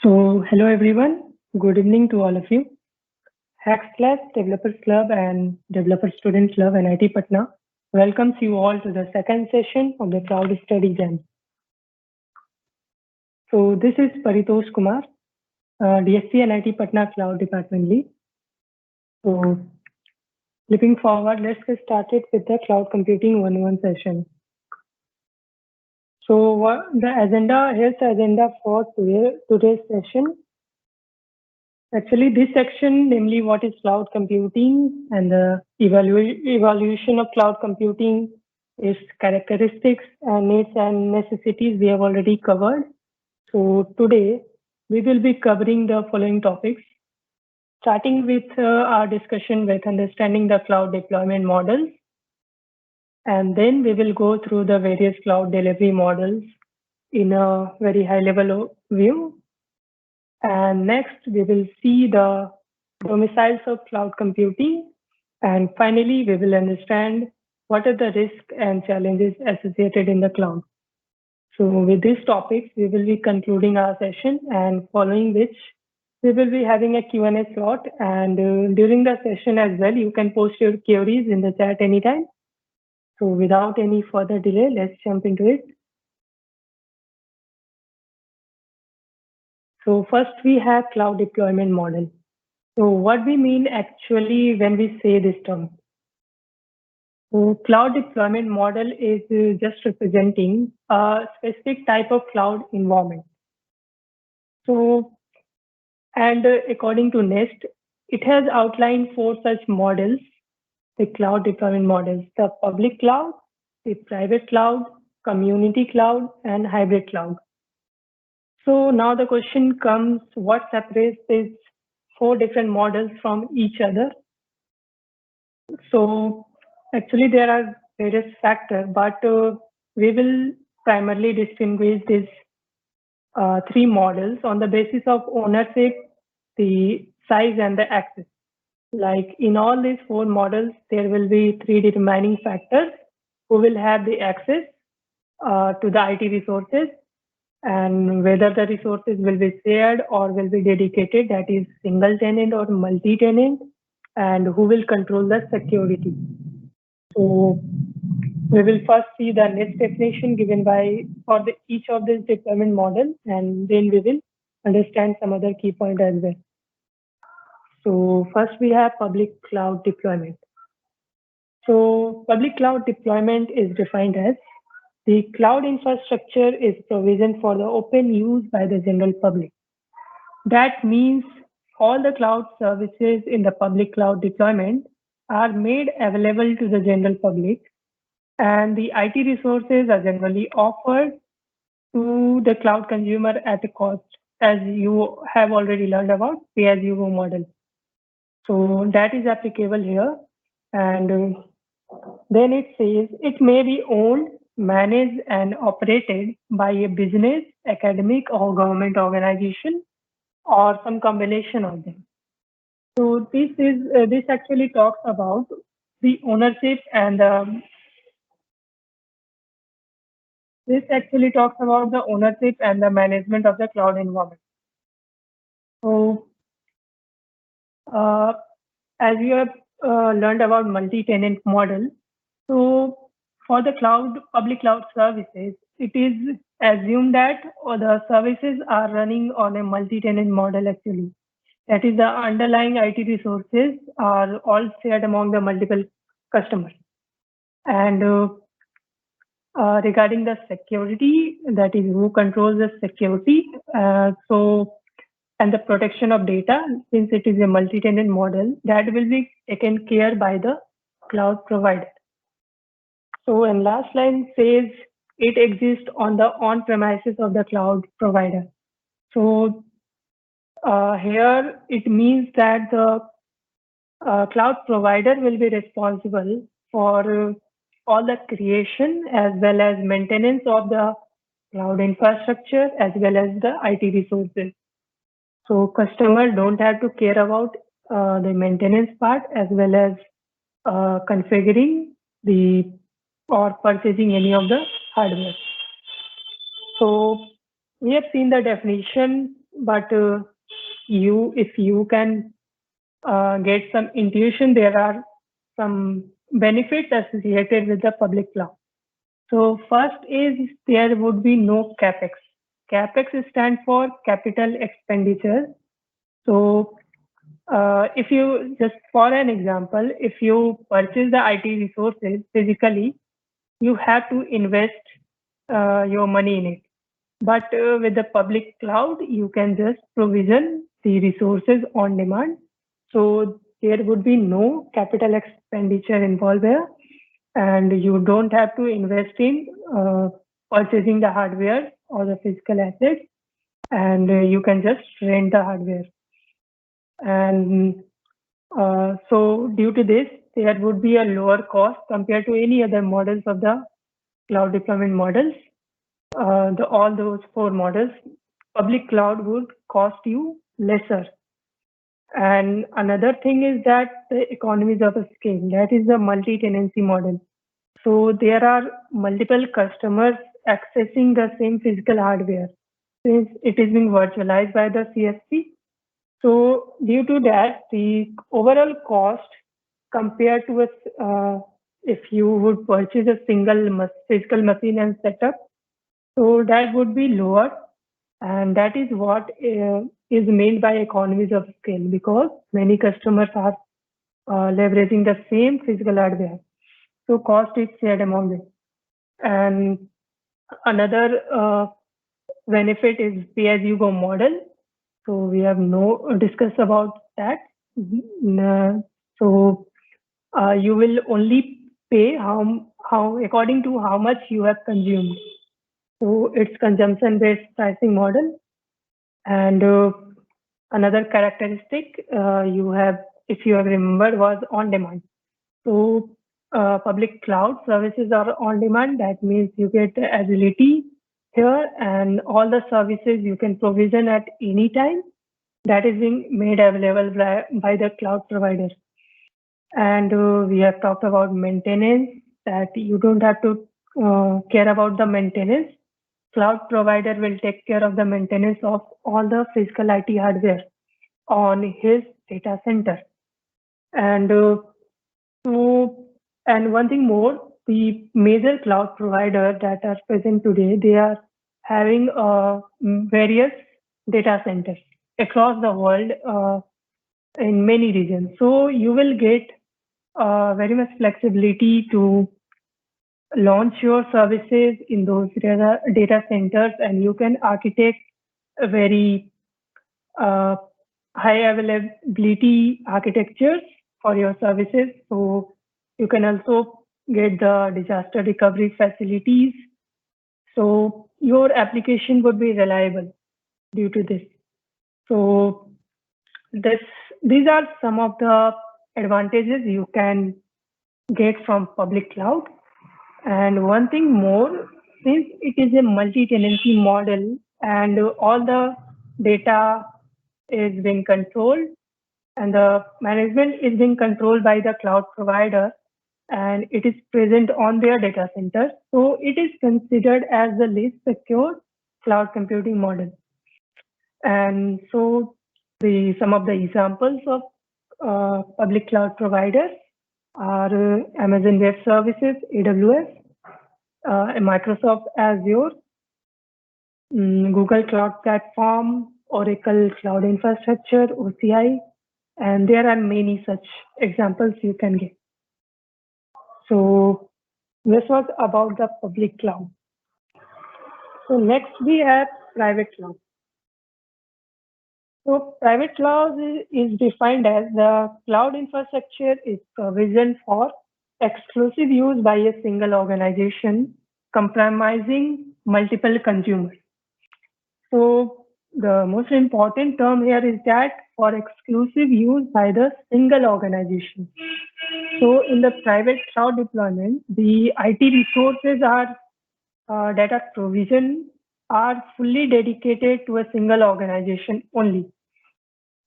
Hello everyone. Good evening to all of you. Hacks Class, Developers Club, and Developer Student Club NIT Patna welcomes you all to the second session of the Cloud Study Jam. This is Paritosh Kumar, DSC NIT Patna Cloud Department Lead. Looking forward, let's get started with the Cloud Computing 101 session. Here's the agenda for today's session. Actually, this section, namely what is cloud computing and the evaluation of cloud computing, its characteristics and needs and necessities we have already covered. So today we will be covering the following topics, starting with our discussion with understanding the cloud deployment models. And then we will go through the various cloud delivery models in a very high level view. And next, we will see the domiciles of cloud computing. And finally, we will understand what are the risks and challenges associated in the cloud. So with these topics, we will be concluding our session, and following which we will be having a Q&A slot. And during the session as well, you can post your queries in the chat anytime. So without any further delay, let's jump into it. So first we have cloud deployment model. So what we mean actually when we say this term? So cloud deployment model is just representing a specific type of cloud environment. According to NIST, it has outlined 4 such models, the cloud deployment models: the public cloud, the private cloud, community cloud, and hybrid cloud. So now the question comes, what separates these 4 different models from each other? So actually there are various factors, but we will primarily distinguish these 3 models on the basis of ownership, the size, and the access. Like in all these 4 models, there will be 3 determining factors who will have the access to the IT resources, and whether the resources will be shared or will be dedicated, that is single tenant or multi-tenant, and who will control the security. So we will first see the NIST definition given for each of these deployment models, and then we will understand some other key point as well. So first we have public cloud deployment. So public cloud deployment is defined as the cloud infrastructure is provisioned for the open use by the general public. That means all the cloud services in the public cloud deployment are made available to the general public, and the IT resources are generally offered to the cloud consumer at a cost, as you have already learned about pay-as-you-go model. So that is applicable here. And then it says it may be owned, managed, and operated by a business, academic, or government organization, or some combination of them. So this actually talks about the ownership and this actually talks about the ownership and the management of the cloud environment. So as you have learned about multi-tenant model, so for the public cloud services, it is assumed that the services are running on a multi-tenant model actually. That is, the underlying IT resources are all shared among the multiple customers. And regarding the security, that is who controls the security. And the protection of data, since it is a multi-tenant model, that will be taken care by the cloud provider. So, and last line says it exists on the on-premises of the cloud provider. So here it means that the cloud provider will be responsible for all the creation as well as maintenance of the cloud infrastructure as well as the IT resources. So customers don't have to care about the maintenance part as well as configuring or purchasing any of the hardware. So we have seen the definition but if you can get some intuition, there are some benefits associated with the public cloud. So first is there would be no capex. Capex stands for capital expenditure. So if you just for an example, if you purchase the IT resources physically, you have to invest your money in it. But with the public cloud, you can just provision the resources on demand. So there would be no capital expenditure involved there, and you don't have to invest in purchasing the hardware or the physical assets, and you can just rent the hardware. And so due to this, there would be a lower cost compared to any other models of the cloud deployment models. All those four models, public cloud would cost you lesser. And another thing is that the economies of scale, that is the multi-tenancy model. So there are multiple customers accessing the same physical hardware since it is being virtualized by the CSP. So due to that, the overall cost compared to if you would purchase a single physical machine and setup, so that would be lower, and that is what is meant by economies of scale, because many customers are leveraging the same physical hardware. So cost is shared among them. And another benefit is pay-as-you-go model. So we have discussed about that. So you will only pay how according to how much you have consumed. So it's consumption-based pricing model. And another characteristic you have, if you have remembered, was on demand. So public cloud services are on demand. That means you get agility here, and all the services you can provision at any time. That is being made available by the cloud provider. And we have talked about maintenance, that you don't have to care about the maintenance. Cloud provider will take care of the maintenance of all the physical IT hardware on his data center. And one thing more, the major cloud providers that are present today, they are having various data centers across the world in many regions. So you will get very much flexibility to launch your services in those data centers, and you can architect a very high availability architectures for your services. So you can also get the disaster recovery facilities. So your application would be reliable due to this. So these are some of the advantages you can get from public cloud. And one thing more, since it is a multi-tenancy model and all the data is being controlled and the management is being controlled by the cloud provider, and it is present on their data center, so it is considered as the least secure cloud computing model. And so some of the examples of public cloud providers are Amazon Web Services, AWS, Microsoft Azure, Google Cloud Platform, Oracle Cloud Infrastructure, OCI, and there are many such examples you can get. So this was about the public cloud. So next we have private cloud. So private cloud is defined as the cloud infrastructure is provisioned for exclusive use by a single organization comprising multiple consumers. So the most important term here is that for exclusive use by the single organization. So in the private cloud deployment, the IT resources that are provisioned are fully dedicated to a single organization only.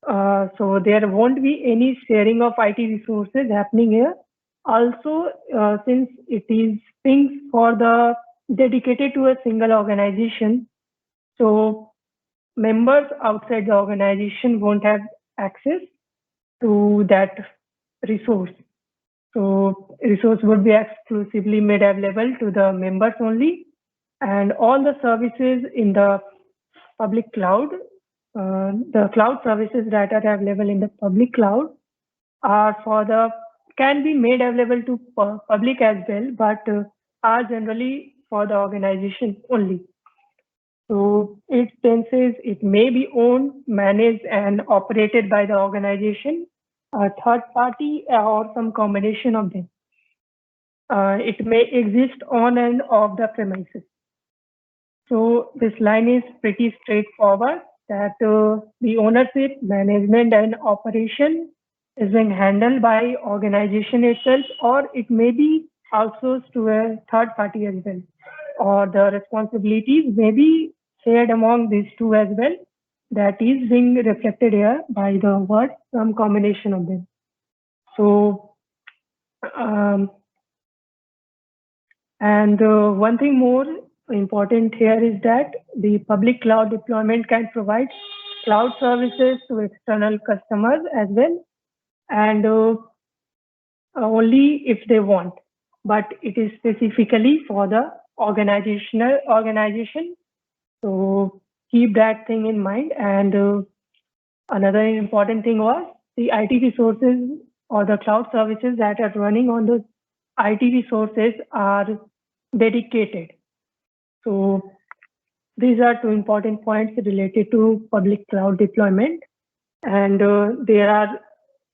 So there won't be any sharing of IT resources happening here. Also, since it is things for the dedicated to a single organization, so members outside the organization won't have access to that resource. So resource would be exclusively made available to the members only, and all the services in the public cloud, the cloud services that are available in the public cloud are can be made available to public as well, but are generally for the organization only. So it then says it may be owned, managed, and operated by the organization, a third party, or some combination of them. It may exist on and off the premises. So this line is pretty straightforward that the ownership, management, and operation is being handled by organization itself, or it may be outsourced to a third party as well, or the responsibilities may be shared among these two as well. That is being reflected here by the word some combination of them. So one thing more important here is that the public cloud deployment can provide cloud services to external customers as well, and only if they want, but it is specifically for the organization. So keep that thing in mind. And another important thing was the IT resources or the cloud services that are running on the IT resources are dedicated. So these are two important points related to public cloud deployment, and there are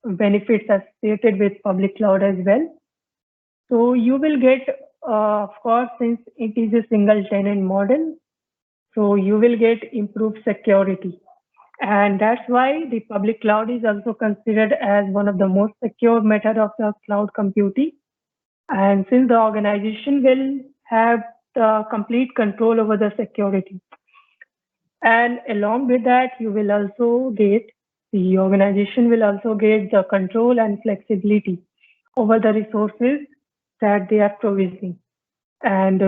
benefits associated with public cloud as well. So you will get, of course, since it is a single tenant model, so you will get improved security. And that's why the public cloud is also considered as one of the most secure method of the cloud computing. And since the organization will have the complete control over the security. And along with that, the organization will also get the control and flexibility over the resources that they are provisioning. And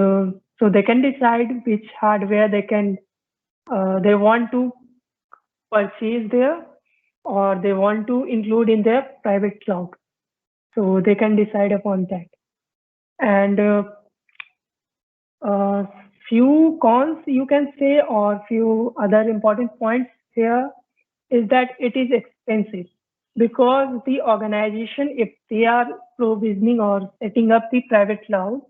so they can decide which hardware they want to purchase there, or they want to include in their private cloud. So they can decide upon that. And few cons you can say, or few other important points here is that it is expensive, because the organization, if they are provisioning or setting up the private cloud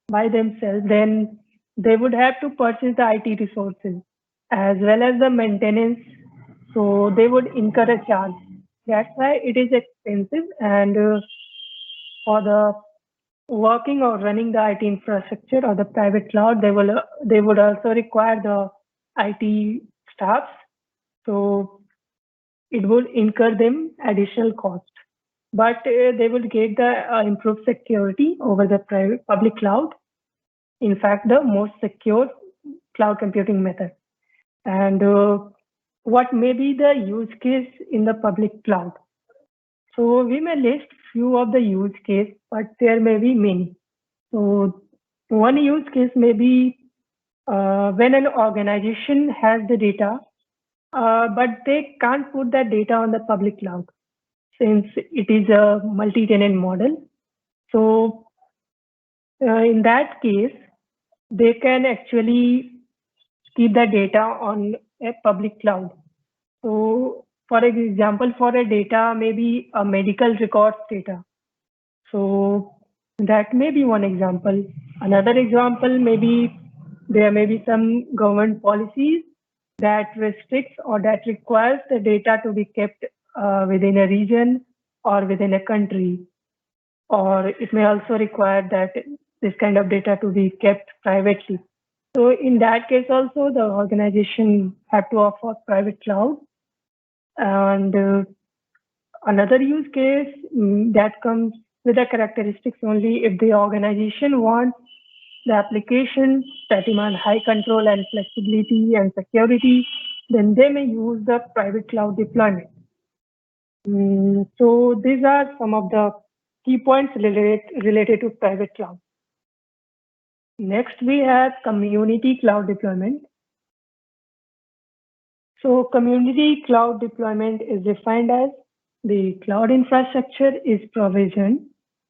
by themselves, then they would have to purchase the IT resources as well as the maintenance. So they would incur a charge. That's why it is expensive. And for the working or running the IT infrastructure or the private cloud, they would also require the IT staffs. So it would incur them additional cost, but they will get the improved security over the public cloud. In fact, the most secure cloud computing method. And what may be the use case in the public cloud? So we may list few of the use case, but there may be many. So one use case may be when an organization has the data, but they can't put that data on the public cloud since it is a multi-tenant model. So in that case, they can actually keep the data on a public cloud. So for example, for a data, maybe a medical records data. So that may be one example. Another example, maybe there may be some government policies that restricts or that requires the data to be kept within a region or within a country. Or it may also require that this kind of data to be kept privately. So in that case also, the organization have to offer private cloud. And another use case that comes with the characteristics only if the organization wants the application that demand high control and flexibility and security, then they may use the private cloud deployment. So these are some of the key points related to private cloud. Next, we have community cloud deployment. So community cloud deployment is defined as the cloud infrastructure is provisioned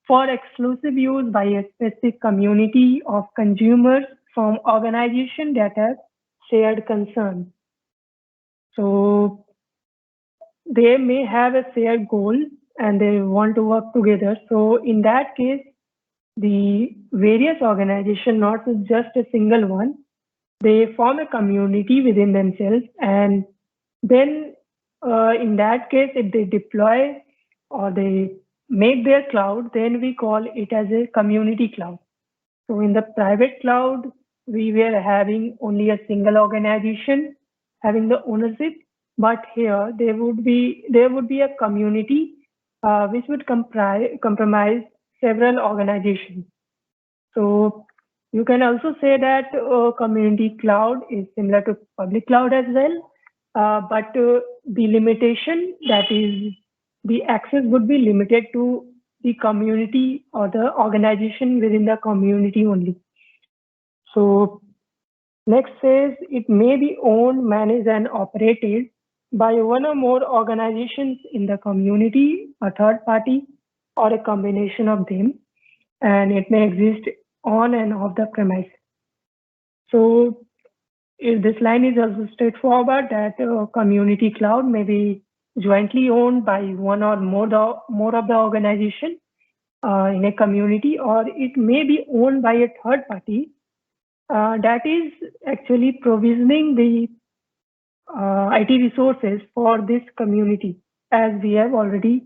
for exclusive use by a specific community of consumers from organizations that have shared concerns. So they may have a shared goal and they want to work together. So in that case, the various organizations, not just a single one, they form a community within themselves, and then in that case, if they deploy or they make their cloud, then we call it as a community cloud. So in the private cloud, we were having only a single organization having the ownership, but here there would be a community which would compromise several organizations. So you can also say that community cloud is similar to public cloud as well, but the limitation, that is the access, would be limited to the community or the organization within the community only. So next says it may be owned, managed, and operated by one or more organizations in the community, a third party, or a combination of them, and it may exist on and off the premise. So this line is also straightforward that community cloud may be jointly owned by one or more of the organization in a community, or it may be owned by a third party that is actually provisioning the IT resources for this community. As we have already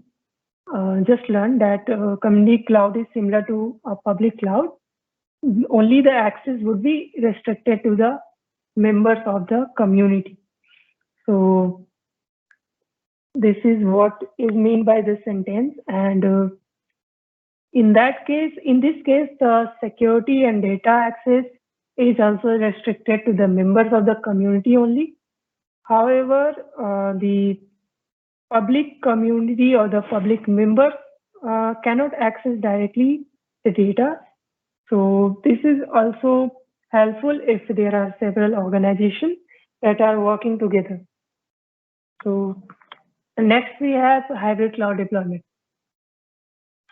just learned that community cloud is similar to a public cloud. Only the access would be restricted to the members of the community. So this is what is meant by this sentence. And in this case, the security and data access is also restricted to the members of the community only. However, the public community or the public member cannot access directly the data. So this is also helpful if there are several organizations that are working together. So next we have hybrid cloud deployment.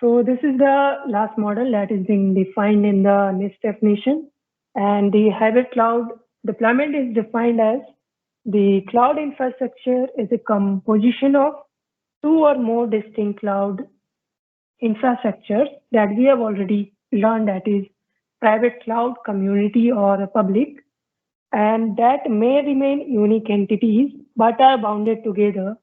So this is the last model that is being defined in the NIST definition. And the hybrid cloud deployment is defined as the cloud infrastructure is a composition of two or more distinct cloud infrastructures that we have already learned, that is private cloud, community, or public, and that may remain unique entities but are bounded together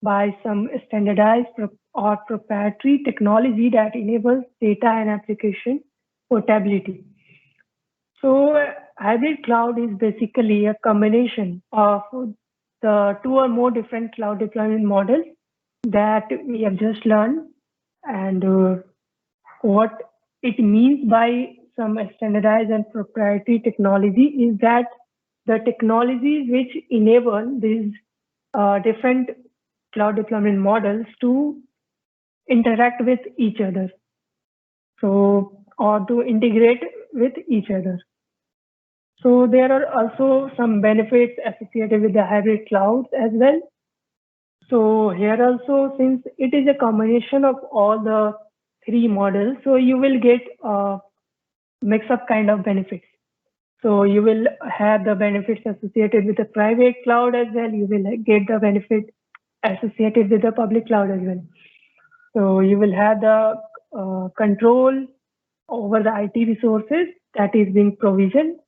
by some standardized or proprietary technology that enables data and application portability. So hybrid cloud is basically a combination of the two or more different cloud deployment models that we have just learned, and what it means by some standardized and proprietary technology is that the technologies which enable these different cloud deployment models to interact with each other, so or to integrate with each other. So there are also some benefits associated with the hybrid clouds as well. So here also, since it is a combination of all the three models, so you will get a mix of kind of benefits. So you will have the benefits associated with the private cloud as well. You will get the benefit associated with the public cloud as well. So you will have the control over the IT resources that is being provisioned,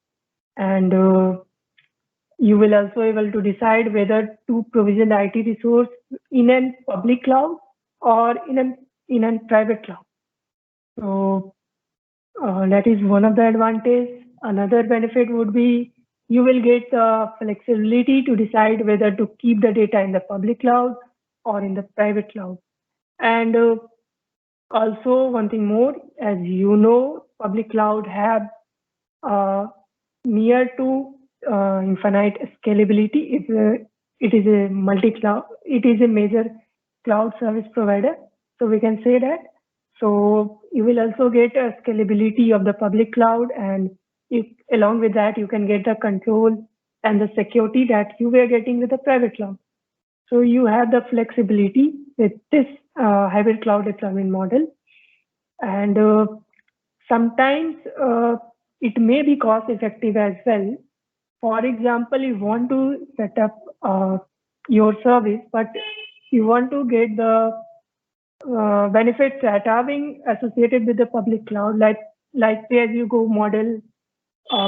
and you will also able to decide whether to provision the IT resource in a public cloud or in a private cloud. So that is one of the advantages. Another benefit would be you will get the flexibility to decide whether to keep the data in the public cloud or in the private cloud. And also one thing more, as you know, public cloud have near to infinite scalability. It is a multi-cloud. It is a major cloud service provider. So we can say that. So you will also get a scalability of the public cloud, and along with that, you can get the control and the security that you were getting with the private cloud. So you have the flexibility with this hybrid cloud deployment model. And sometimes it may be cost effective as well. For example, you want to set up your service, but you want to get the benefits that are being associated with the public cloud, like pay-as-you-go model,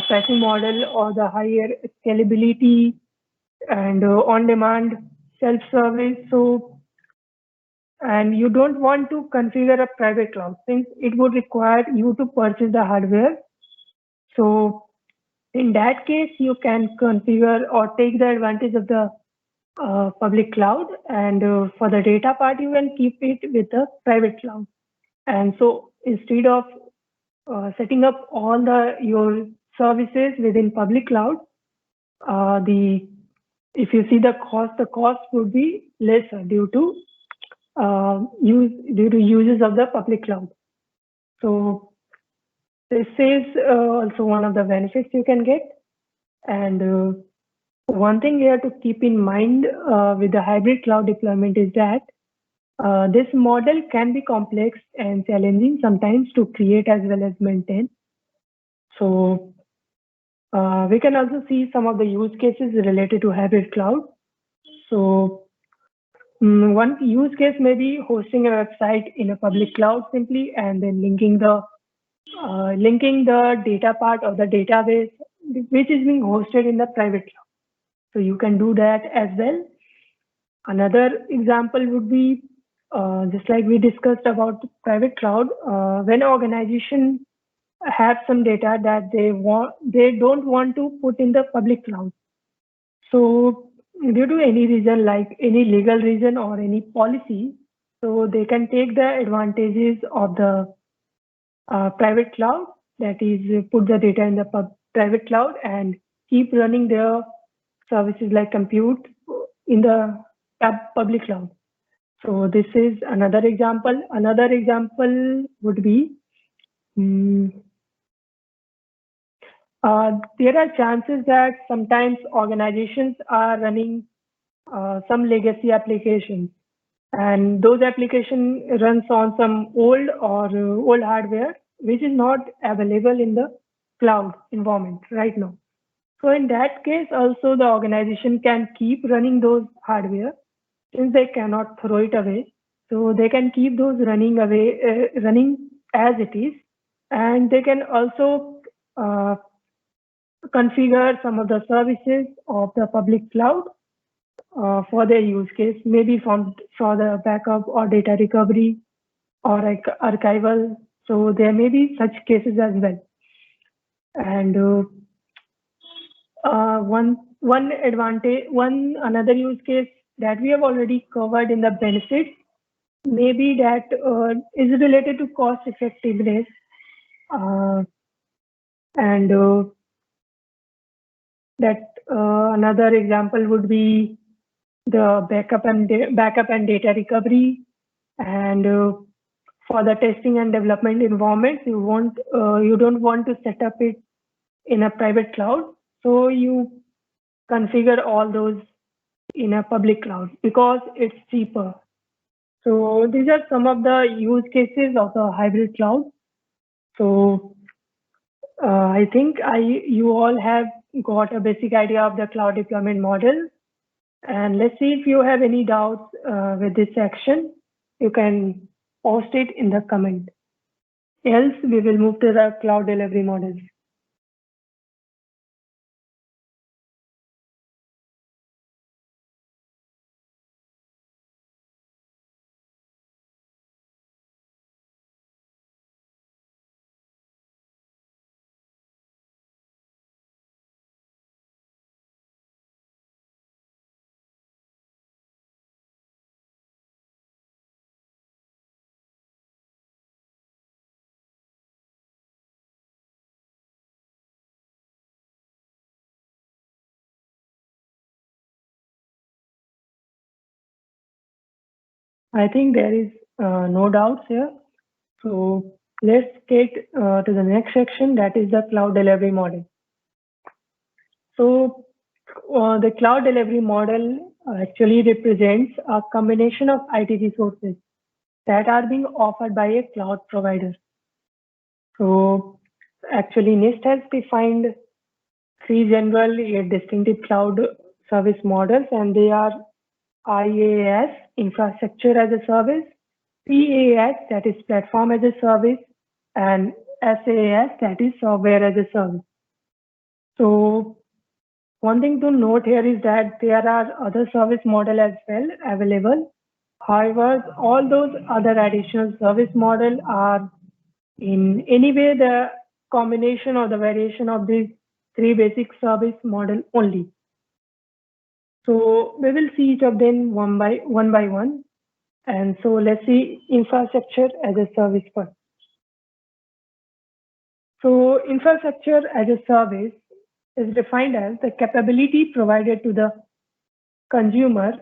pricing model, or the higher scalability and on-demand self-service. So, and you don't want to configure a private cloud since it would require you to purchase the hardware. So in that case, you can configure or take the advantage of the public cloud, and for the data part, you can keep it with the private cloud. And so instead of setting up all your services within public cloud, if you see the cost would be lesser due to uses of the public cloud. So this is also one of the benefits you can get. And one thing you have to keep in mind with the hybrid cloud deployment is that this model can be complex and challenging sometimes to create as well as maintain. So we can also see some of the use cases related to hybrid cloud. So one use case may be hosting a website in a public cloud simply, and then linking the data part of the database, which is being hosted in the private cloud. So you can do that as well. Another example would be just like we discussed about private cloud, when organization have some data that they don't want to put in the public cloud. So due to any reason, like any legal reason or any policy, so they can take the advantages of the private cloud, that is put the data in the private cloud and keep running their services like compute in the public cloud. So this is another example. Another example would be there are chances that sometimes organizations are running some legacy applications, and those application runs on some old hardware which is not available in the cloud environment right now. So in that case, also the organization can keep running those hardware since they cannot throw it away. So they can keep those running as it is, and they can also configure some of the services of the public cloud for their use case, maybe for the backup or data recovery or like archival. So there may be such cases as well. And another use case that we have already covered in the benefits, maybe that is related to cost effectiveness, and that another example would be the backup and data recovery. And for the testing and development environments, you don't want to set up it in a private cloud, so you configure all those in a public cloud because it's cheaper. So these are some of the use cases of the hybrid cloud. So I think you all have got a basic idea of the cloud deployment model. And let's see if you have any doubts with this section. You can post it in the comment. Else, we will move to the cloud delivery models. I think there is no doubts here. So let's get to the next section, that is the cloud delivery model. So The cloud delivery model actually represents a combination of IT resources that are being offered by a cloud provider. So actually NIST has defined three general yet distinctive cloud service models, and they are IaaS, infrastructure as a service, PaaS, that is platform as a service, and SaaS, that is software as a service. So one thing to note here is that there are other service model as well available. However, all those other additional service model are in any way the combination or the variation of these three basic service model only. So we will see each of them one by one. And so let's see infrastructure as a service first. So infrastructure as a service is defined as the capability provided to the consumer.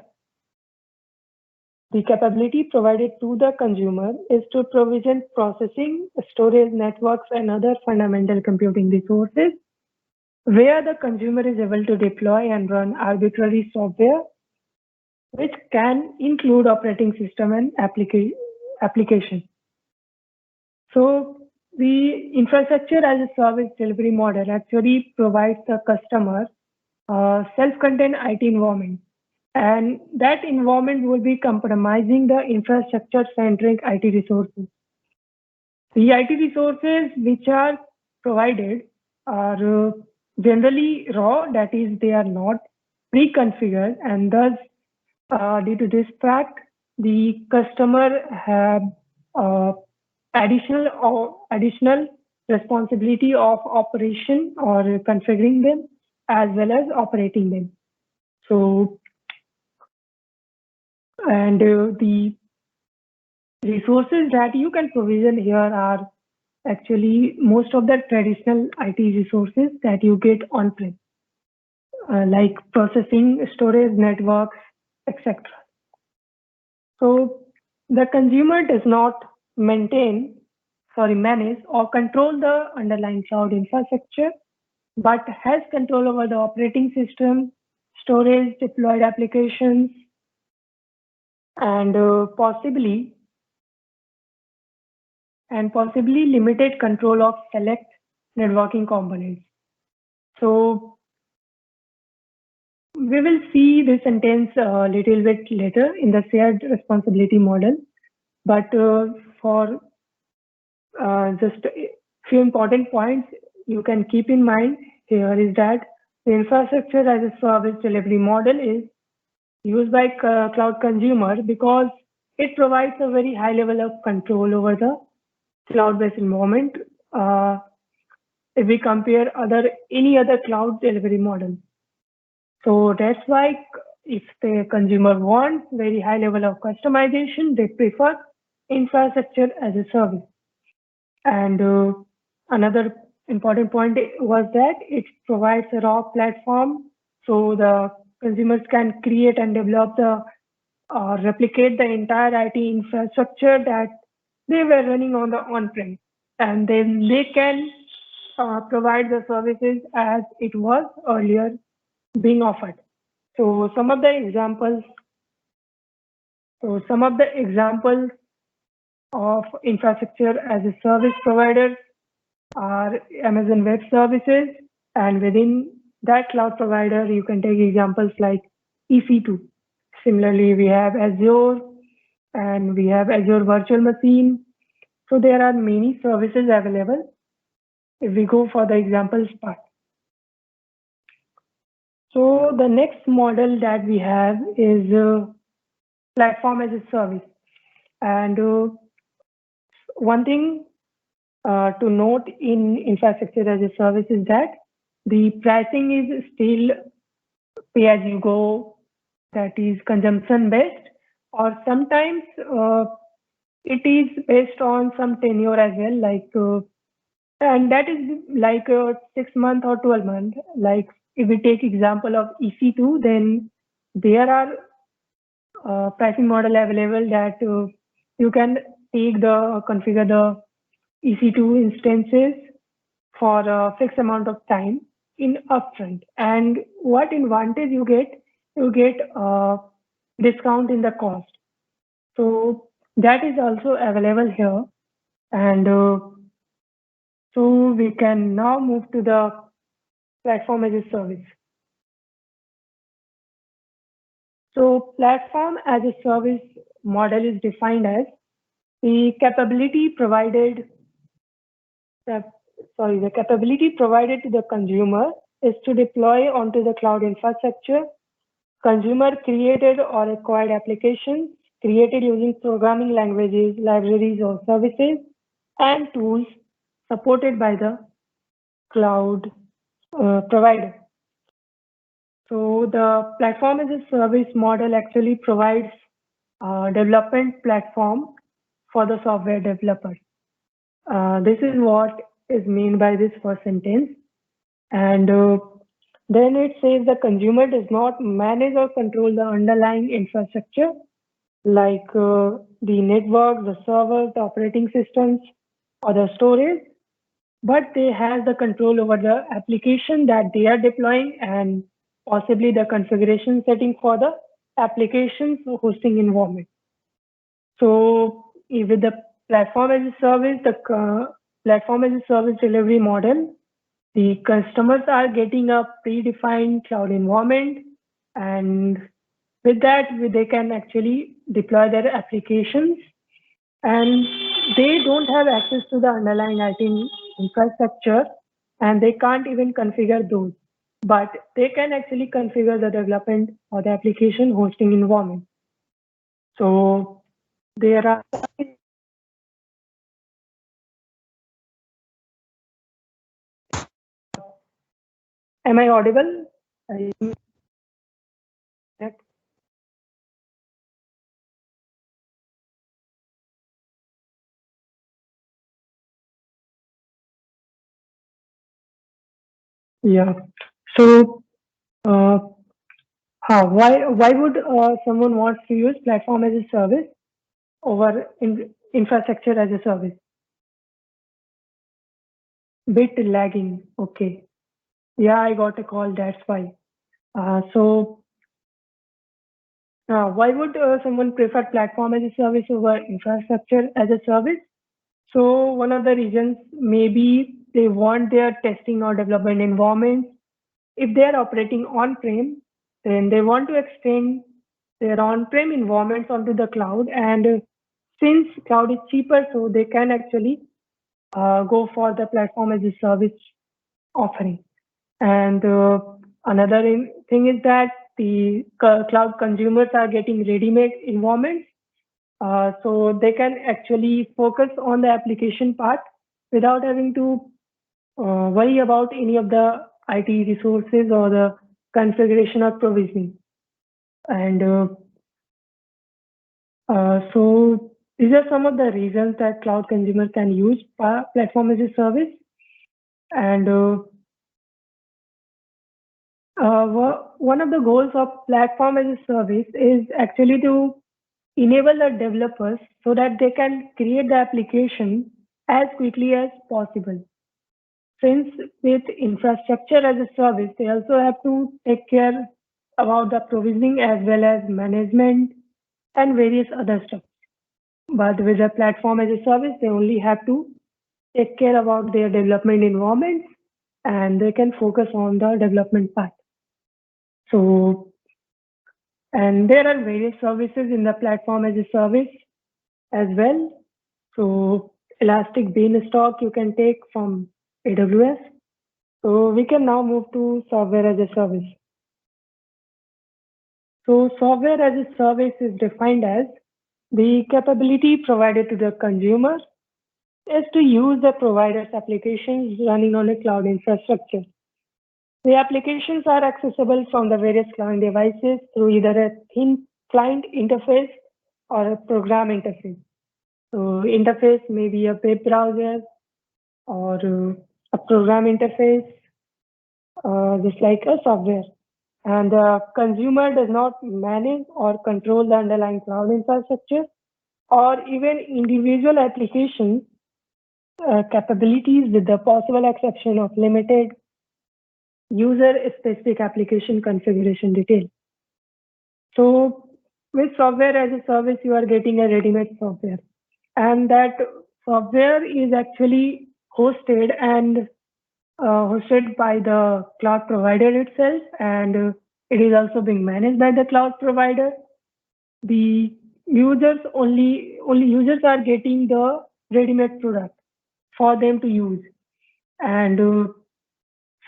The capability provided to the consumer is to provision processing, storage networks, and other fundamental computing resources where the consumer is able to deploy and run arbitrary software, which can include operating system and application. So the infrastructure as a service delivery model actually provides the customer a self-contained IT environment. And that environment will be compromising the infrastructure-centric IT resources. The IT resources which are provided are generally raw, that is, they are not pre-configured, and thus, due to this fact, the customer have additional responsibility of operation or configuring them as well as operating them. So, and the resources that you can provision here are actually most of the traditional IT resources that you get on-prem, like processing, storage, networks, etc. So the consumer does not manage or control the underlying cloud infrastructure, but has control over the operating system, storage, deployed applications, and possibly limited control of select networking components. So we will see this sentence a little bit later in the shared responsibility model, but for just a few important points you can keep in mind here is that the infrastructure as a service delivery model is used by cloud consumer because it provides a very high level of control over the cloud-based environment if we compare any other cloud delivery model. So that's why if the consumer wants very high level of customization, they prefer infrastructure as a service. And another important point was that it provides a raw platform so the consumers can create and develop replicate the entire IT infrastructure that they were running on the on-prem, and then they can provide the services as it was earlier being offered. So some of the examples of infrastructure as a service providers are Amazon Web Services, and within that cloud provider, you can take examples like EC2. Similarly, we have Azure, and we have Azure Virtual Machine. So there are many services available if we go for the examples part. So the next model that we have is platform as a service. And one thing to note in infrastructure as a service is that the pricing is still pay as you go, that is consumption based, or sometimes it is based on some tenure as well, like and that is like 6 months or 12 months. Like if we take example of EC2, then there are pricing model available that you can configure the EC2 instances for a fixed amount of time in upfront. And what advantage you get? You get discount in the cost. So that is also available here. And so we can now move to the platform as a service. So platform as a service model is defined as the capability provided the capability provided to the consumer is to deploy onto the cloud infrastructure consumer created or acquired applications created using programming languages, libraries, or services and tools supported by the cloud provider. So the platform as a service model actually provides a development platform for the software developer. This is what is meant by this first sentence. And then it says the consumer does not manage or control the underlying infrastructure like the network, the servers, the operating systems, or the storage, but they have the control over the application that they are deploying and possibly the configuration setting for the application's hosting environment. So with the platform as a service, the platform as a service delivery model, the customers are getting a predefined cloud environment, and with that, they can actually deploy their applications, and they don't have access to the underlying IT infrastructure, and they can't even configure those. But they can actually configure the development or the application hosting environment. So there are. Am I audible? Yeah. So, why would someone want to use platform as a service over infrastructure as a service? Bit lagging. Okay. Yeah, I got a call. That's why. So, why would someone prefer platform as a service over infrastructure as a service? So, one of the reasons maybe they want their testing or development environments. If they are operating on-prem, then they want to extend their on-prem environments onto the cloud. And since cloud is cheaper, so they can actually go for the platform as a service offering. And another thing is that the cloud consumers are getting ready-made environments, so they can actually focus on the application part without having to worry about any of the IT resources or the configuration or provisioning. And so these are some of the reasons that cloud consumers can use platform as a service. And one of the goals of platform as a service is actually to enable the developers so that they can create the application as quickly as possible. Since with infrastructure as a service, they also have to take care about the provisioning as well as management and various other stuff. But with a platform as a service, they only have to take care about their development environment and they can focus on the development part. So, and there are various services in the platform as a service as well. So Elastic Beanstalk you can take from AWS. So we can now move to software as a service. So software as a service is defined as the capability provided to the consumer is to use the provider's applications running on a cloud infrastructure. The applications are accessible from the various client devices through either a thin client interface or a program interface. So interface may be a web browser or a program interface, just like a software. And the consumer does not manage or control the underlying cloud infrastructure or even individual application capabilities with the possible exception of limited user-specific application configuration detail. So with software as a service, you are getting a ready-made software, and that software is actually hosted by the cloud provider itself, and it is also being managed by the cloud provider. The only users are getting the ready-made product for them to use. And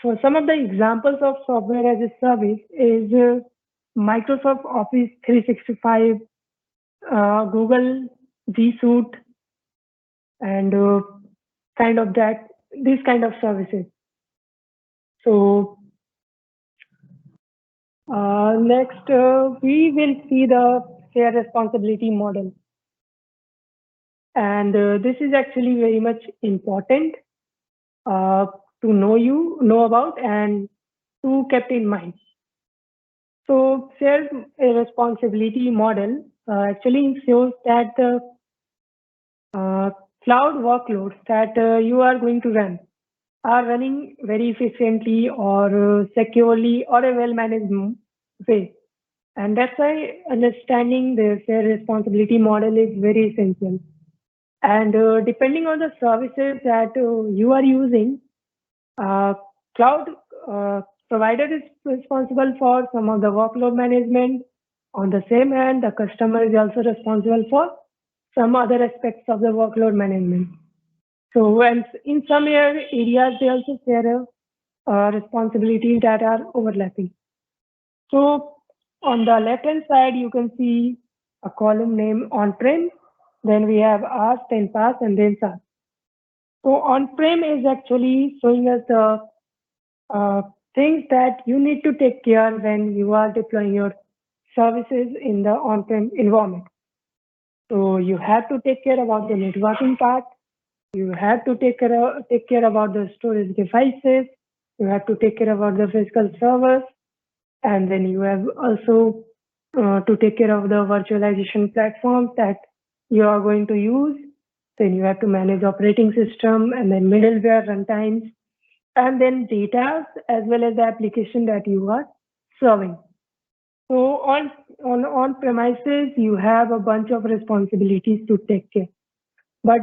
for some of the examples of software as a service is Microsoft Office 365, Google G Suite, and these kind of services. So next, we will see the shared responsibility model. And this is actually very much important to know about and to kept in mind. So shared responsibility model actually ensures that the cloud workloads that you are going to run are running very efficiently or securely or a well-managed way. And that's why understanding the shared responsibility model is very essential. And depending on the services that you are using, cloud provider is responsible for some of the workload management. On the same hand, the customer is also responsible for some other aspects of the workload management. So, and in some areas, they also share responsibilities that are overlapping. So, on the left-hand side, you can see a column named on-prem. Then we have ARS, then PaaS, and then SaaS. So, on-prem is actually showing us the things that you need to take care when you are deploying your services in the on-prem environment. So, you have to take care about the networking part. You have to take care about the storage devices. You have to take care about the physical servers, and then you have also to take care of the virtualization platforms that you are going to use. Then you have to manage operating system and then middleware runtimes, and then data as well as the application that you are serving. So on premises, you have a bunch of responsibilities to take care. But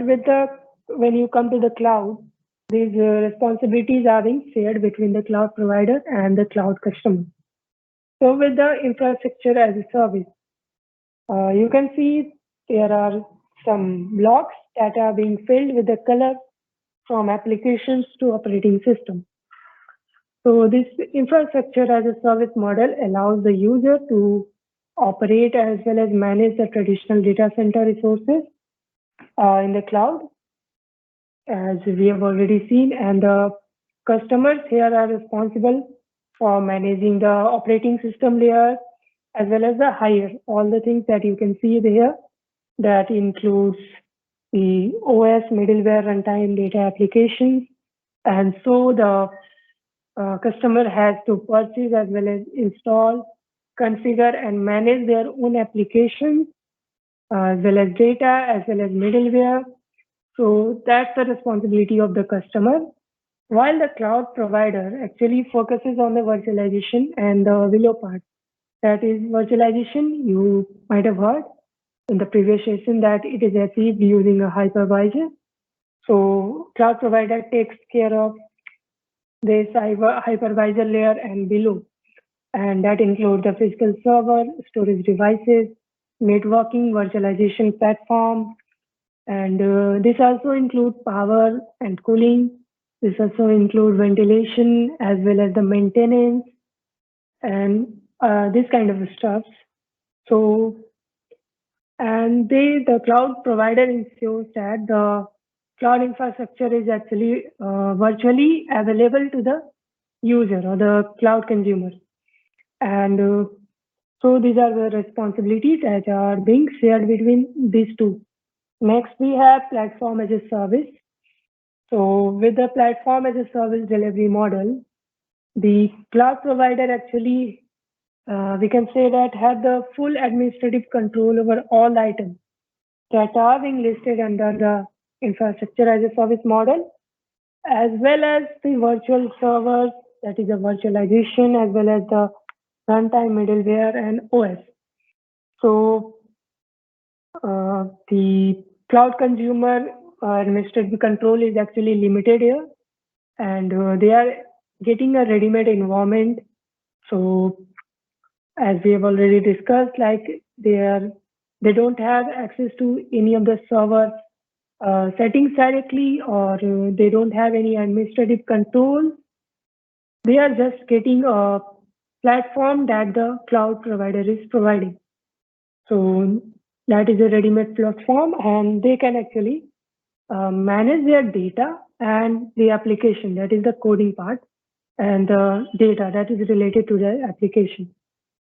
when you come to the cloud, these responsibilities are being shared between the cloud provider and the cloud customer. So with the infrastructure as a service, you can see there are some blocks that are being filled with the color from applications to operating system. So this infrastructure as a service model allows the user to operate as well as manage the traditional data center resources in the cloud, as we have already seen, and the customers here are responsible for managing the operating system layer as well as the higher, all the things that you can see here. That includes the OS, middleware, runtime, data applications, and so the customer has to purchase as well as install, configure, and manage their own applications as well as data as well as middleware. So that's the responsibility of the customer. While the cloud provider actually focuses on the virtualization and the below part. That is virtualization, you might have heard in the previous session that it is achieved using a hypervisor. So cloud provider takes care of this hypervisor layer and below. And that includes the physical server, storage devices, networking, virtualization platform, and this also includes power and cooling. This also includes ventilation as well as the maintenance and this kind of stuff. So, and the cloud provider ensures that the cloud infrastructure is actually virtually available to the user or the cloud consumer. And so these are the responsibilities that are being shared between these two. Next, we have platform as a service. So with the platform as a service delivery model, the cloud provider actually, we can say that had the full administrative control over all items that are being listed under the infrastructure as a service model, as well as the virtual servers, that is the virtualization, as well as the runtime middleware and OS. So the cloud consumer administrative control is actually limited here, and they are getting a ready-made environment. So as we have already discussed, like they don't have access to any of the server settings directly, or they don't have any administrative control. They are just getting a platform that the cloud provider is providing. So that is a ready-made platform, and they can actually manage their data and the application, that is the coding part, and the data that is related to the application.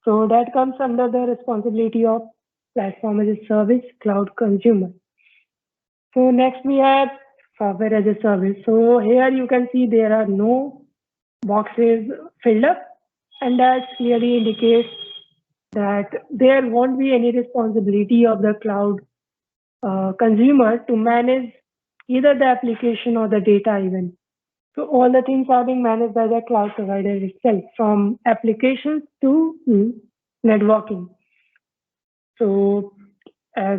So that comes under the responsibility of platform as a service cloud consumer. So next we have software as a service. So here you can see there are no boxes filled up, and that clearly indicates that there won't be any responsibility of the cloud consumer to manage either the application or the data even. So all the things are being managed by the cloud provider itself, from applications to networking. So as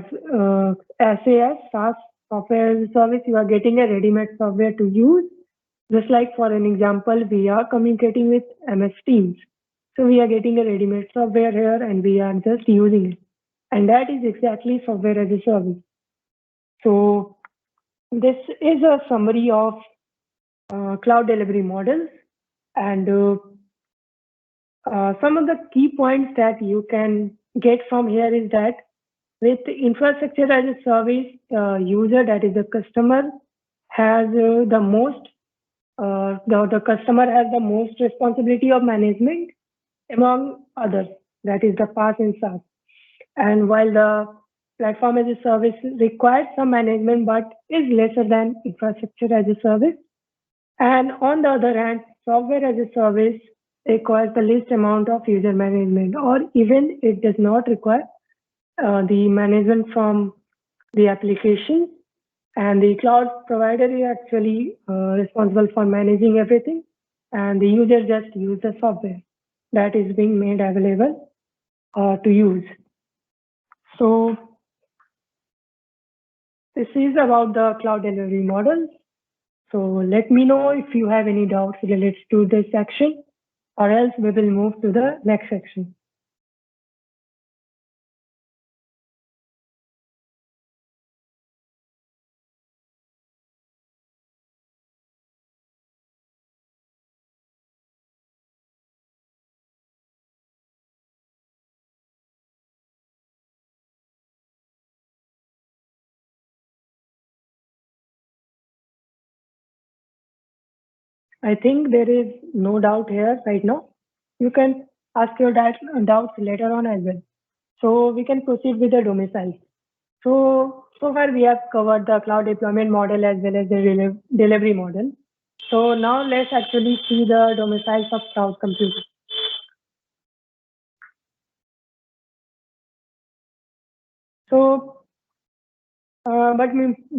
SAS, SaaS, software as a service, you are getting a ready-made software to use. Just like for an example, we are communicating with MS Teams. So we are getting a ready-made software here and we are just using it. And that is exactly software as a service. So this is a summary of cloud delivery models, and some of the key points that you can get from here is that with infrastructure as a service, user, that is the customer, has the most the customer has the most responsibility of management among others, that is the PaaS and SaaS. And while the platform as a service requires some management but is lesser than infrastructure as a service. And on the other hand, software as a service requires the least amount of user management, or even it does not require the management from the application. And the cloud provider is actually responsible for managing everything, and the user just use the software that is being made available to use. So this is about the cloud delivery model. So let me know if you have any doubts related to this section, or else we will move to the next section. I think there is no doubt here right now. You can ask your doubts later on as well. So we can proceed with the domicile. So far we have covered the cloud deployment model as well as the delivery model. So now let's actually see the domiciles of cloud computing. So,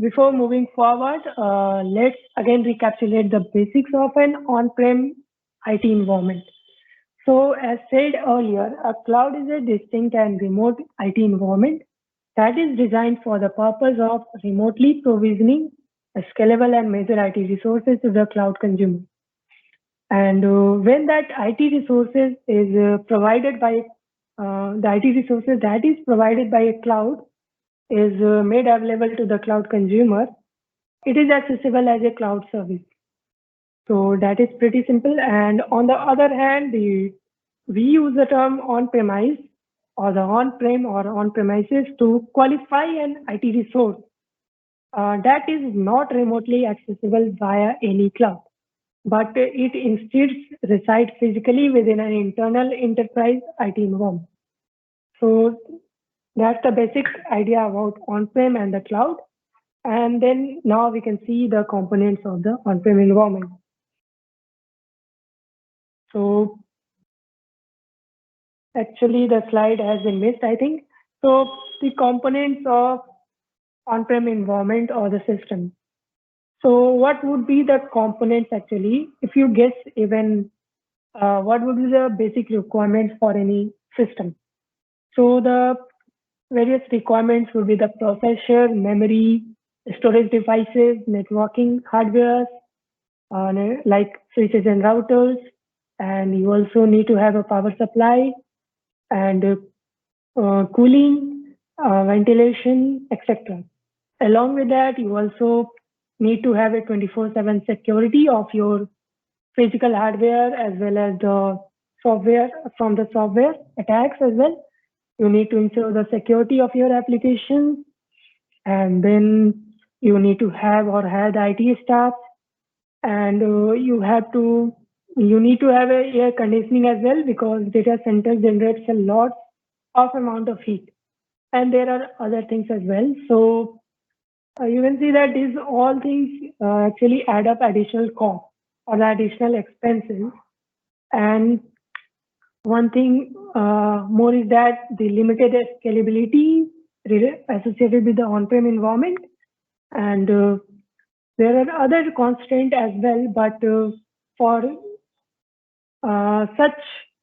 before moving forward, let's again recapitulate the basics of an on-prem IT environment. So as said earlier, a cloud is a distinct and remote IT environment that is designed for the purpose of remotely provisioning a scalable and major IT resources to the cloud consumer. And when that IT resources is provided by the IT resources that is provided by a cloud is made available to the cloud consumer, it is accessible as a cloud service. So that is pretty simple. And on the other hand, we use the term on-premise or the on-prem or on-premises to qualify an IT resource that is not remotely accessible via any cloud, but it instead resides physically within an internal enterprise IT environment. So that's the basic idea about on-prem and the cloud. And then now we can see the components of the on-prem environment. So actually the slide has been missed, I think. So the components of on-prem environment or the system. So what would be the components actually? If you guess even what would be the basic requirements for any system? So the various requirements would be the processor, memory, storage devices, networking hardware, like switches and routers, and you also need to have a power supply and cooling, ventilation, etc. Along with that, you also need to have a 24/7 security of your physical hardware as well as the software from the software attacks as well. You need to ensure the security of your applications, and then you need to have or have the IT staff, and you need to have a air conditioning as well because data center generates a lot of amount of heat, and there are other things as well. So you can see that these all things actually add up additional cost or the additional expenses. And one thing more is that the limited scalability associated with the on-prem environment, and there are other constraints as well. But for such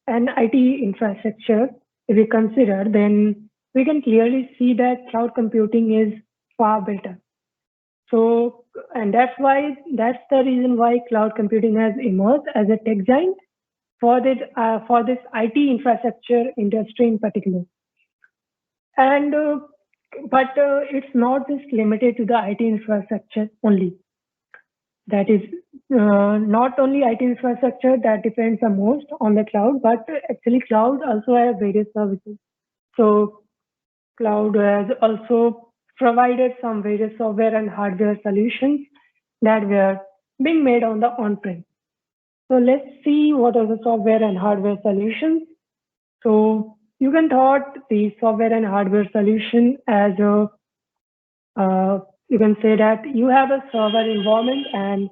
an IT infrastructure, if we consider, then we can clearly see that cloud computing is far better. So, and that's the reason why cloud computing has emerged as a tech giant for this IT infrastructure industry in particular. And but it's not just limited to the IT infrastructure only. That is not only IT infrastructure that depends the most on the cloud, but actually cloud also has various services. So cloud has also provided some various software and hardware solutions that were being made on the on-prem. So let's see what are the software and hardware solutions. So you can thought the software and hardware solution as a you can say that you have a server environment and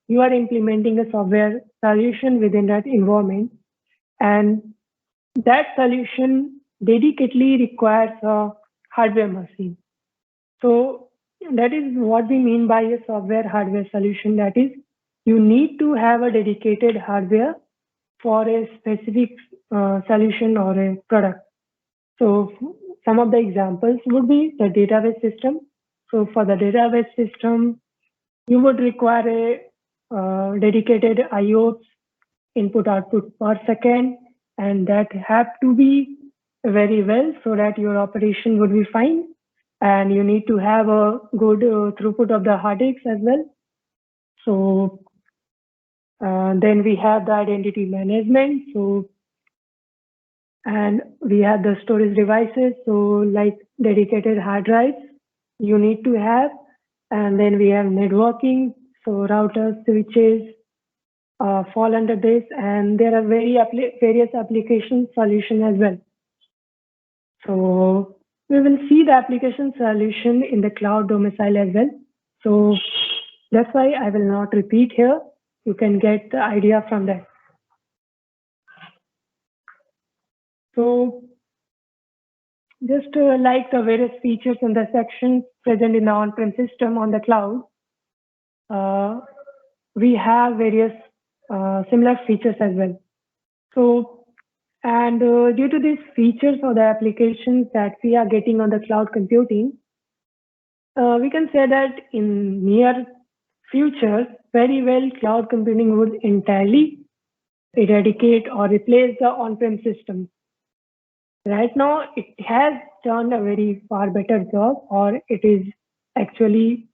you are implementing a software solution within that environment, and that solution dedicatedly requires a hardware machine. So that is what we mean by a software hardware solution. That is, you need to have a dedicated hardware for a specific solution or a product. So some of the examples would be the database system. So for the database system, you would require a dedicated IOPS, input output per second, and that have to be very well so that your operation would be fine. And you need to have a good throughput of the hard disks as well. So then we have the identity management. So and we have the storage devices. So like dedicated hard drives you need to have, and then we have networking. So routers, switches fall under this, and there are various application solution as well. So we will see the application solution in the cloud domicile as well. So that's why I will not repeat here. You can get the idea from that. So just like the various features in the section present in the on-prem system on the cloud, we have various similar features as well. So, and due to these features or the applications that we are getting on the cloud computing, we can say that in near future, very well cloud computing would entirely eradicate or replace the on-prem system. Right now, it has done a very far better job, or it is actually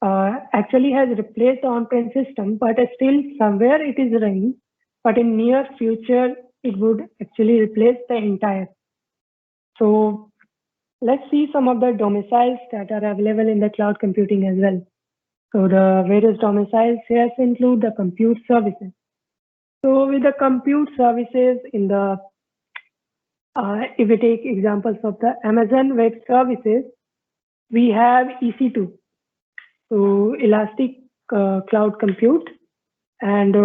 has replaced the on-prem system, but still somewhere it is running. But in near future, it would actually replace the entire. So let's see some of the domiciles that are available in the cloud computing as well. So the various domiciles here include the compute services. So with the compute services in the if we take examples of the Amazon Web Services, we have EC2, so Elastic Cloud Compute, and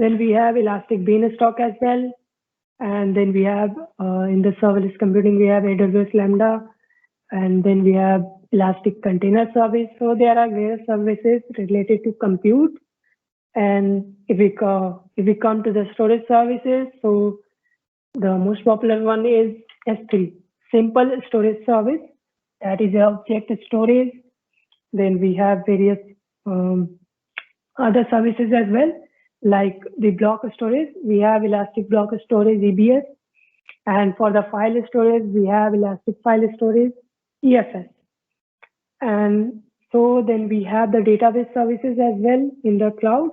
then we have Elastic Beanstalk as well, and then we have in the serverless computing we have AWS Lambda, and then we have Elastic Container Service. So there are various services related to compute. And if we come to the storage services, so the most popular one is S3, Simple Storage Service. That is object storage. Then we have various other services as well, like the block storage. We have Elastic Block Storage, EBS. And for the file storage, we have Elastic File Storage, EFS. And so then we have the database services as well in the cloud.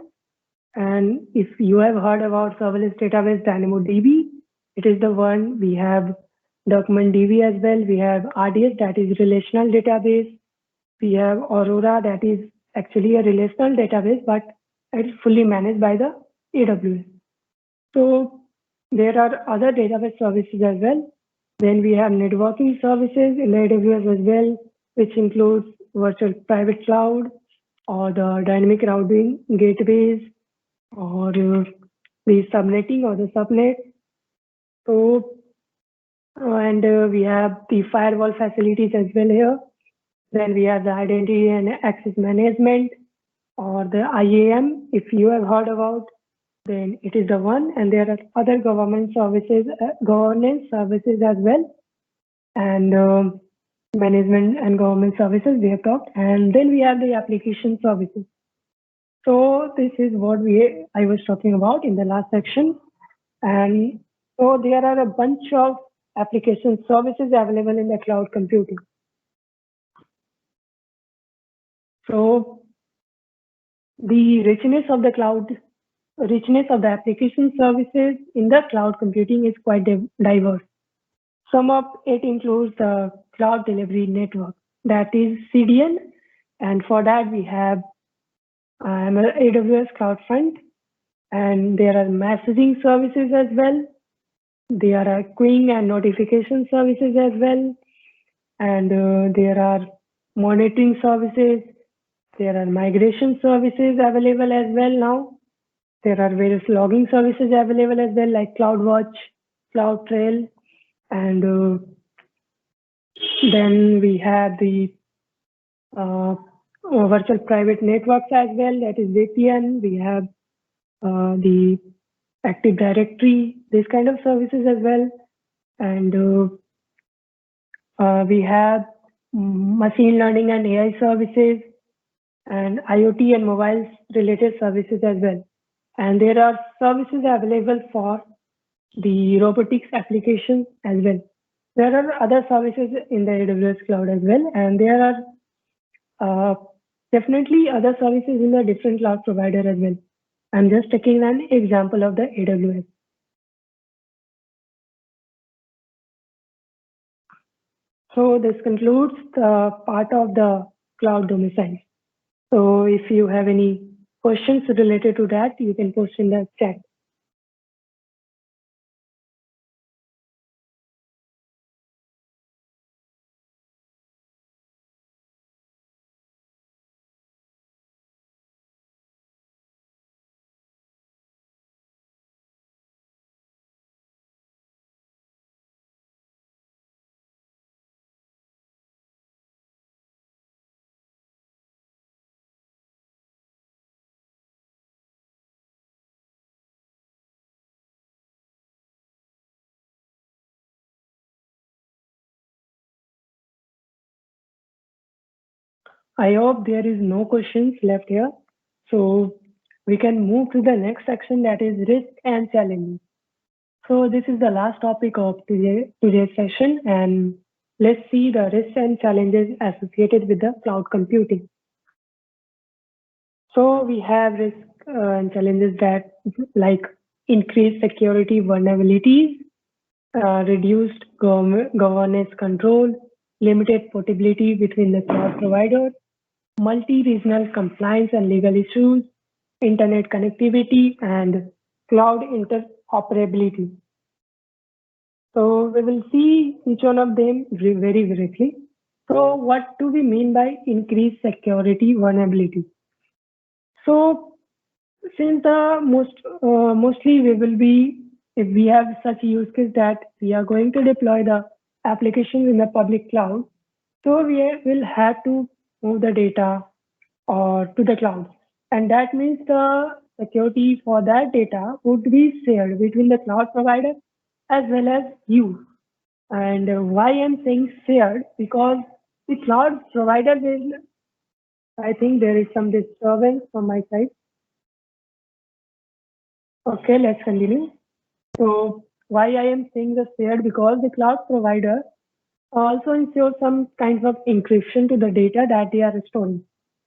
And if you have heard about serverless database DynamoDB, it is the one. We have DocumentDB as well. We have RDS, that is relational database. We have Aurora, that is actually a relational database, but it's fully managed by the AWS. So there are other database services as well. Then we have networking services in the AWS as well, which includes virtual private cloud or the dynamic routing gateways or the subnetting or the subnet. So, and we have the firewall facilities as well here. Then we have the identity and access management or the IAM, if you have heard about, then it is the one. And there are other government services, governance services as well, and management and government services we have talked. And then we have the application services. So this is what I was talking about in the last section. And so there are a bunch of application services available in the cloud computing. So the richness of the application services in the cloud computing is quite diverse. Some of it includes the cloud delivery network, that is CDN. And for that, we have AWS CloudFront. And there are messaging services as well. There are queuing and notification services as well. And there are monitoring services. There are migration services available as well now. There are various logging services available as well, like CloudWatch, CloudTrail, and then we have the virtual private networks as well, that is VPN. We have the Active Directory, these kind of services as well. And we have machine learning and AI services, and IoT and mobile related services as well. And there are services available for the robotics applications as well. There are other services in the AWS cloud as well, and there are definitely other services in the different cloud provider as well. I'm just taking an example of the AWS. So this concludes the part of the cloud domicile. So if you have any questions related to that, you can post in the chat. I hope there is no questions left here. So we can move to the next section, that is risk and challenges. So this is the last topic of today's session, and let's see the risks and challenges associated with the cloud computing. So we have risks and challenges that like increased security vulnerabilities, reduced governance control, limited portability between the cloud providers, multi-regional compliance and legal issues, internet connectivity, and cloud interoperability. So we will see each one of them very briefly. So what do we mean by increased security vulnerability? So since the mostly we will be, if we have such use case that we are going to deploy the applications in the public cloud, So we will have to move the data or to the cloud. And that means the security for that data would be shared between the cloud provider as well as you. And why I'm saying shared? Because the cloud provider will, I think there is some disturbance from my side. Okay, let's continue. So why I am saying the shared? Because the cloud provider also ensures some kinds of encryption to the data that they are storing.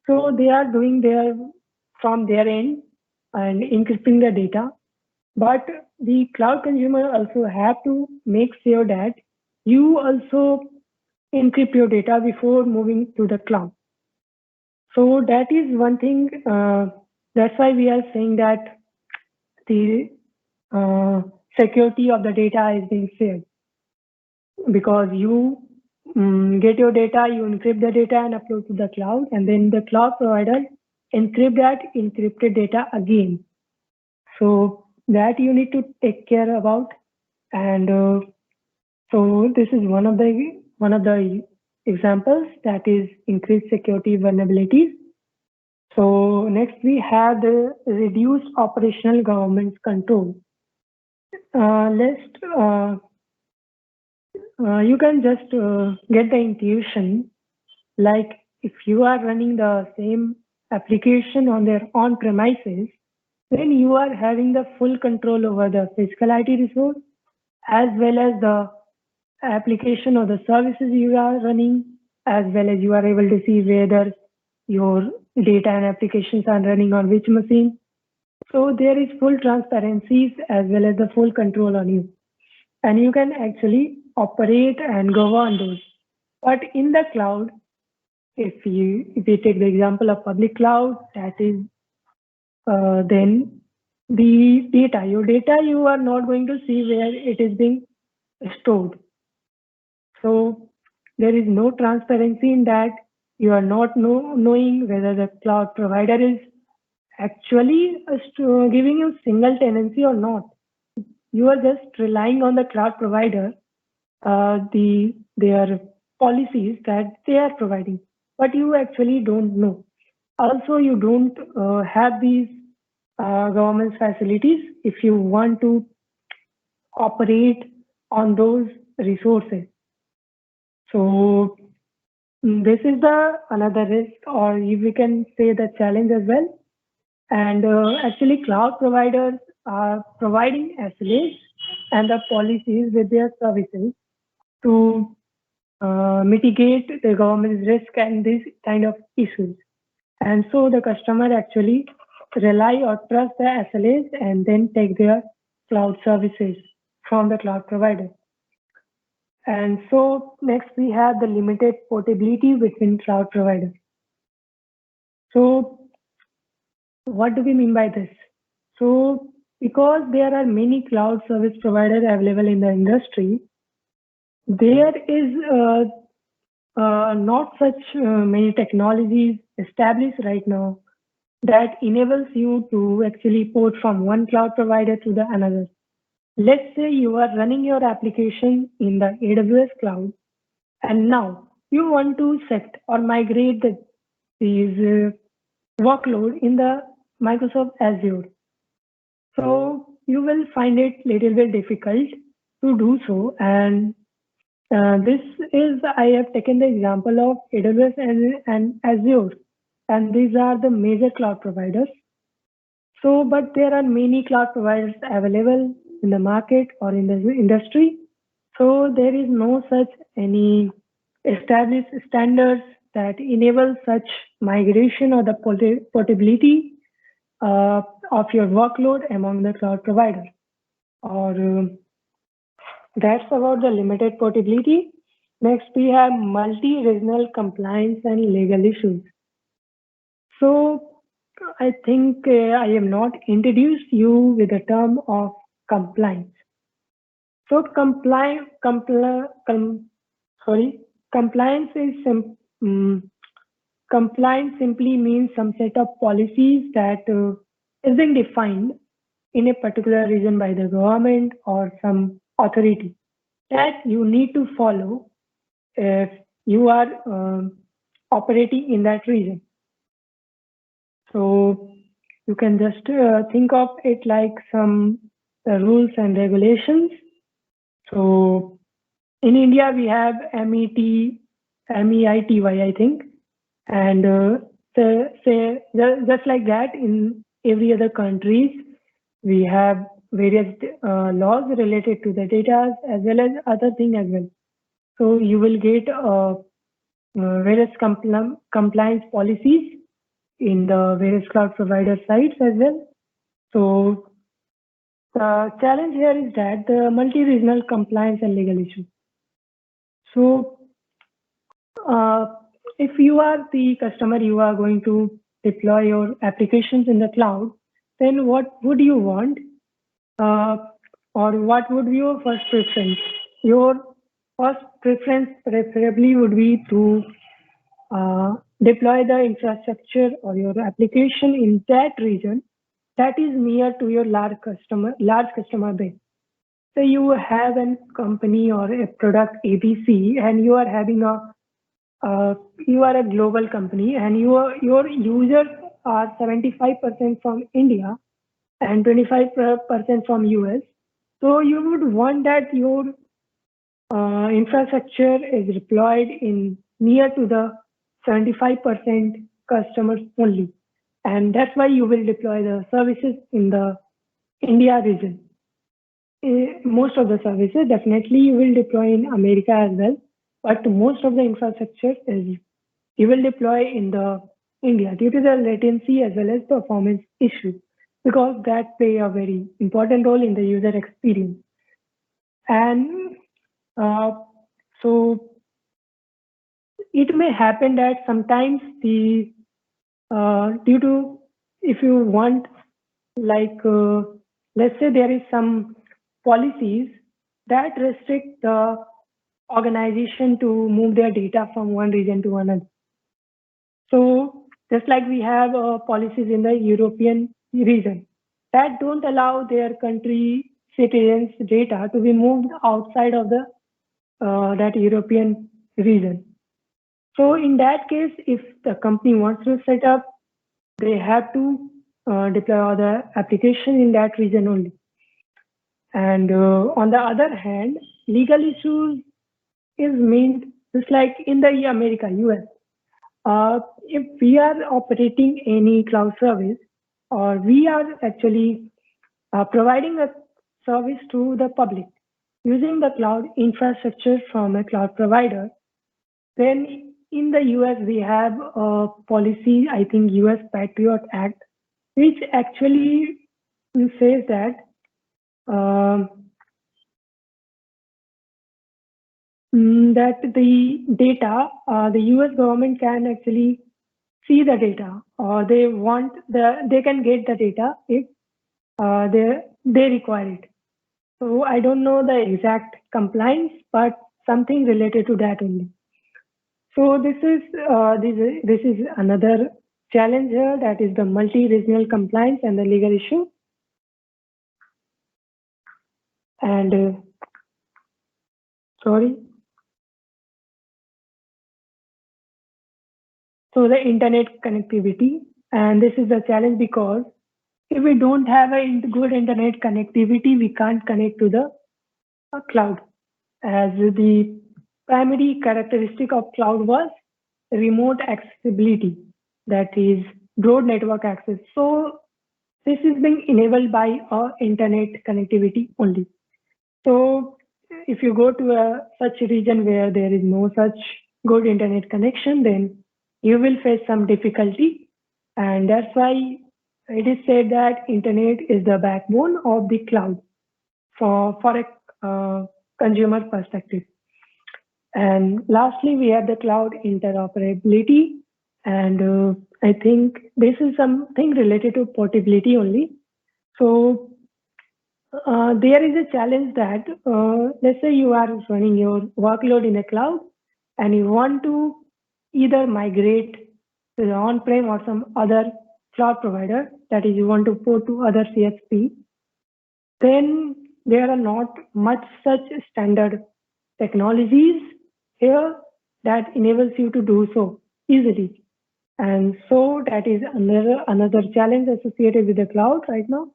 So they are doing their from their end and encrypting the data. But the cloud consumer also have to make sure that you also encrypt your data before moving to the cloud. So that is one thing. That's why we are saying that the security of the data is being shared, because you get your data, you encrypt the data and upload to the cloud, and then the cloud provider encrypt that encrypted data again. So that you need to take care about. And so this is one of the examples, that is increased security vulnerabilities. So next we have the reduced operational governance control. Let's you can just get the intuition, like if you are running the same application on their on premises, then you are having the full control over the physical IT resource as well as the application or the services you are running, as well as you are able to see whether your data and applications are running on which machine. So there is full transparency as well as the full control on you, and you can actually operate and govern those. But in the cloud, if you take the example of public cloud, that is then the data, your data, you are not going to see where it is being stored. So there is no transparency in that. You are not knowing whether the cloud provider is actually giving you single tenancy or not. You are just relying on the cloud provider, their policies that they are providing, but you actually don't know. Also, you don't have these government facilities if you want to operate on those resources. So this is the another risk, or we can say the challenge as well. And actually, cloud providers are providing SLAs and the policies with their services to mitigate the government's risk and these kind of issues. And so the customer actually rely or trust the SLAs and then take their cloud services from the cloud provider. And so next we have the limited portability between cloud providers. So what do we mean by this? So because there are many cloud service providers available in the industry, there is not such many technologies established right now that enables you to actually port from one cloud provider to the another. Let's say you are running your application in the AWS cloud, and now you want to set or migrate these workload in the Microsoft Azure. So you will find it little bit difficult to do so. And this is, I have taken the example of AWS and Azure, and these are the major cloud providers. So, but there are many cloud providers available in the market or in the industry. So there is no such any established standards that enable such migration or the portability of your workload among the cloud provider. Or that's about the limited portability. Next, we have multi-regional compliance and legal issues. So I think I have not introduced you with the term of compliance. So compliance is compliance simply means some set of policies that is being defined in a particular region by the government or some authority that you need to follow if you are operating in that region. So you can just think of it like some rules and regulations. So in India, we have MEITY, I think, and just like that in every other countries, we have various laws related to the data as well as other thing as well. So you will get various compliance policies in the various cloud provider sites as well. So the challenge here is that the multi-regional compliance and legal issues. So if you are the customer, you are going to deploy your applications in the cloud, then what would you want? Or what would be your first preference? Your first preference preferably would be to deploy the infrastructure or your application in that region that is near to your large customer base. So you have a company or a product ABC, and you are having you are a global company, and your users are 75% from India and 25% from US. So you would want that your infrastructure is deployed in near to the 75% customers only. And that's why you will deploy the services in the India region. Most of the services, definitely you will deploy in America as well, but most of the infrastructure is you will deploy in the India due to the latency as well as performance issue, because that play a very important role in the user experience. And so it may happen that sometimes the due to, if you want, like let's say there is some policies that restrict the organization to move their data from one region to another. So just like we have policies in the European region that don't allow their country citizens' data to be moved outside of the that European region. So in that case, if the company wants to set up, they have to deploy all the application in that region only. And on the other hand, legal issues is meant just like in the America, US. If we are operating any cloud service, or we are actually providing a service to the public using the cloud infrastructure from a cloud provider, then in the US we have a policy, I think US Patriot Act, which actually says that that the data, the US government can actually see the data, or they can get the data if they require it. So I don't know the exact compliance, but something related to that only. So this is another challenge here, that is the multi-regional compliance and the legal issue. And sorry. So the internet connectivity, and this is the challenge because if we don't have a good internet connectivity, we can't connect to the cloud, as the primary characteristic of cloud was remote accessibility, that is broad network access. So this is being enabled by internet connectivity only. So if you go to such a region where there is no such good internet connection, then you will face some difficulty. And that's why it is said that internet is the backbone of the cloud for a consumer perspective. And lastly, we have the cloud interoperability. And I think this is something related to portability only. So there is a challenge that let's say you are running your workload in a cloud and you want to either migrate to the on-prem or some other cloud provider, that is you want to port to other CSP, then there are not much such standard technologies here that enables you to do so easily. And so that is another challenge associated with the cloud right now.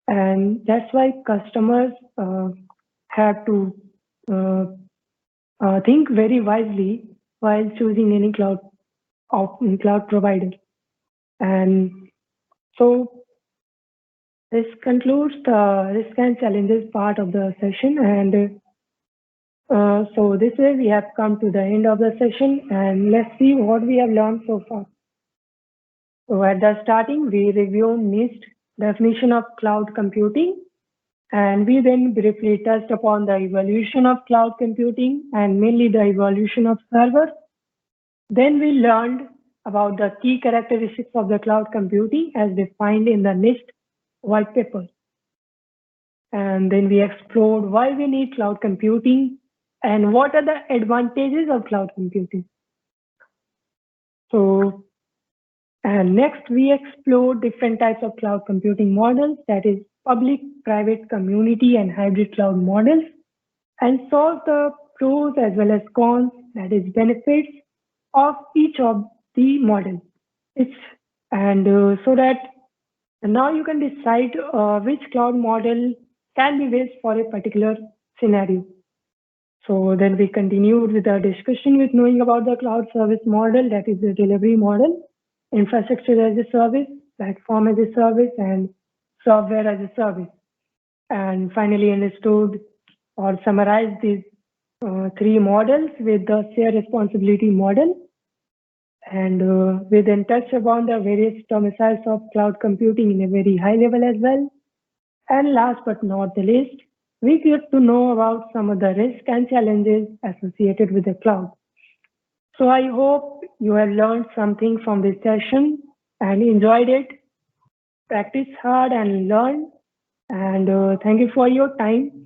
And that's why customers have to uh, think very wisely while choosing any cloud provider. And so this concludes the risk and challenges part of the session. And so this way we have come to the end of the session, and let's see what we have learned so far. So at the starting, we reviewed NIST definition of cloud computing, and we then briefly touched upon the evolution of cloud computing and mainly the evolution of servers. Then we learned about the key characteristics of the cloud computing as defined in the NIST white paper. And then we explored why we need cloud computing and what are the advantages of cloud computing. So, and next we explored different types of cloud computing models, that is public, private, community, and hybrid cloud models, and saw the pros as well as cons, that is benefits of each of the models. So that now you can decide which cloud model can be best for a particular scenario. So then we continued with our discussion with knowing about the cloud service model, that is the delivery model, infrastructure as a service, platform as a service, and software as a service. And finally understood or summarized these three models with the shared responsibility model. And we then touched upon the various domiciles of cloud computing in a very high level as well. And last but not the least, we get to know about some of the risks and challenges associated with the cloud. So I hope you have learned something from this session and enjoyed it. Practice hard and learn. And thank you for your time.